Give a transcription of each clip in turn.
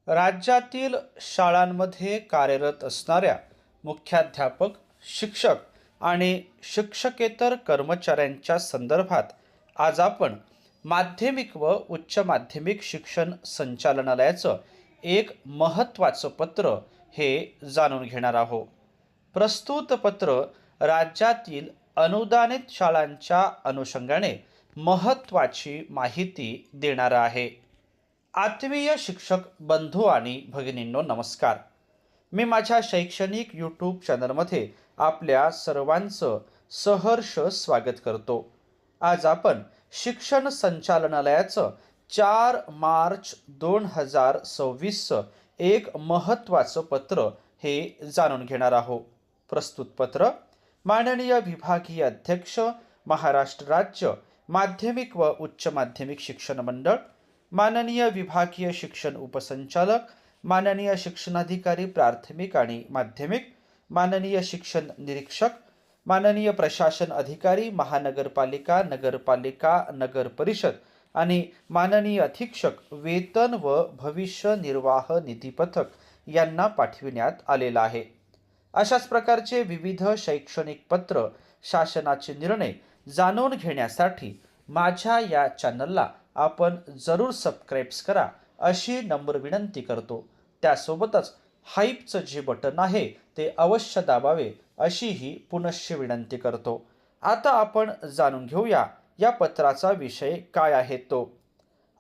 राज्यातील शाळांमध्ये कार्यरत असणाऱ्या मुख्याध्यापक, शिक्षक आणि शिक्षकेतर कर्मचाऱ्यांच्या संदर्भात आज आपण माध्यमिक व उच्च माध्यमिक शिक्षण संचालनालयाचं एक महत्त्वाचं पत्र हे जाणून घेणार आहोत. प्रस्तुत पत्र राज्यातील अनुदानित शाळांच्या अनुषंगाने महत्त्वाची माहिती देणारं आहे. आत्मीय शिक्षक बंधू आणि भगिनींनो, नमस्कार. मी माझ्या शैक्षणिक यूट्यूब चॅनलमध्ये आपल्या सर्वांचं सहर्ष स्वागत करतो. आज आपण शिक्षण संचालनालयाचं 4 मार्च 2026चं एक महत्त्वाचं पत्र हे जाणून घेणार आहोत. प्रस्तुत पत्र माननीय विभागीय अध्यक्ष, महाराष्ट्र राज्य माध्यमिक व उच्च माध्यमिक शिक्षण मंडळ, माननीय विभागीय शिक्षण उपसंचालक, माननीय शिक्षणाधिकारी प्राथमिक आणि माध्यमिक, माननीय शिक्षण निरीक्षक, माननीय प्रशासन अधिकारी महानगरपालिका, नगरपालिका, नगर परिषद आणि माननीय अधीक्षक वेतन व भविष्य निर्वाह निधी पथक यांना पाठविण्यात आलेला आहे. अशाच प्रकारचे विविध शैक्षणिक पत्र, शासनाचे निर्णय जाणून घेण्यासाठी माझ्या या चॅनलला आपण जरूर सबस्क्राईब्स करा अशी नम्र विनंती करतो. त्यासोबतच हाईपचं जे बटन आहे ते अवश्य दाबावे अशीही पुनश्च विनंती करतो. आता आपण जाणून घेऊया या पत्राचा विषय काय आहे तो.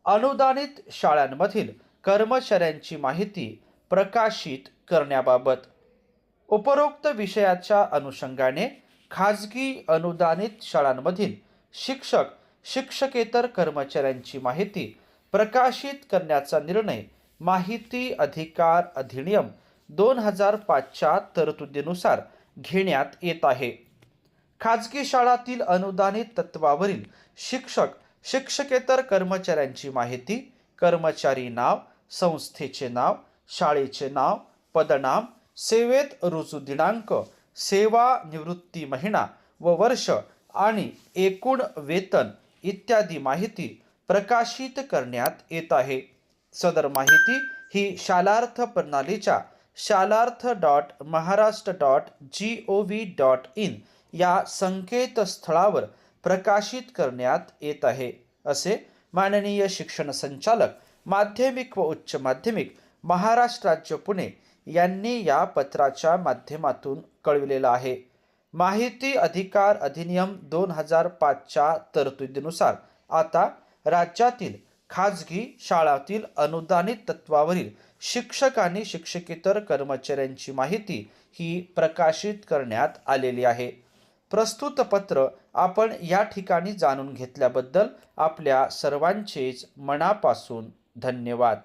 अनुदानित शाळांमधील कर्मचाऱ्यांची माहिती प्रकाशित करण्याबाबत. उपरोक्त विषयाच्या अनुषंगाने खाजगी अनुदानित शाळांमधील शिक्षक, शिक्षकेतर कर्मचाऱ्यांची माहिती प्रकाशित करण्याचा निर्णय माहिती अधिकार अधिनियम 2005च्या तरतुदीनुसार घेण्यात येत आहे. खाजगी शाळातील अनुदानित तत्वावरील शिक्षक, शिक्षकेतर कर्मचाऱ्यांची माहिती कर्मचारी नाव, संस्थेचे नाव, शाळेचे नाव, पदनाम, सेवेत रुजू दिनांक, सेवा निवृत्ती महिना व वर्ष आणि एकूण वेतन इत्यादी माहिती प्रकाशित करण्यात येत आहे. सदर माहिती ही शालार्थ प्रणालीच्या shalarth.maharashtra.gov.in या संकेतस्थळावर प्रकाशित करण्यात येत आहे, असे माननीय शिक्षण संचालक माध्यमिक व उच्च माध्यमिक महाराष्ट्र राज्य पुणे यांनी या पत्राच्या माध्यमातून कळविलेलं आहे. माहिती अधिकार अधिनियम 2005च्या तरतुदीनुसार आता राज्यातील खाजगी शाळातील अनुदानित तत्वावरील शिक्षक आणि शिक्षकेतर कर्मचाऱ्यांची माहिती ही प्रकाशित करण्यात आलेली आहे. प्रस्तुत पत्र आपण या ठिकाणी जाणून घेतल्याबद्दल आपल्या सर्वांचेच मनापासून धन्यवाद.